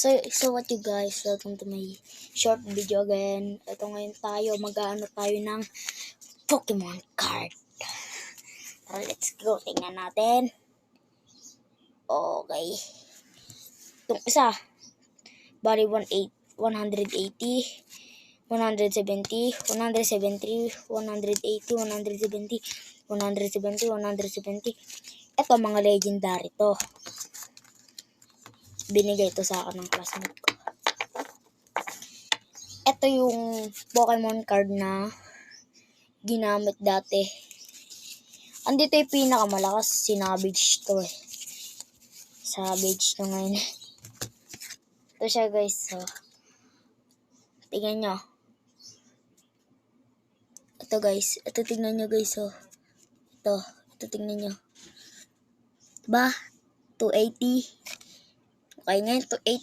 So what you guys, welcome to my short video again. Ito ngayon tayo, mag-aano tayo ng Pokemon card. Tara, let's go, tingnan natin. Okay. Itong isa, body 180, 170, 170, 180, 170, 170. Ito mga legendary to. Binigay ito sa akin ng classmate ko. Ito yung Pokemon card na ginamit dati. Andito yung pinakamalakas, si Savage to eh. Savage to ngayon. Ito siya guys, so. Tingnan nyo. Ito guys, ito tingnan nyo guys, so. Ito tingnan nyo. Diba? 280. Okay, ngayon 280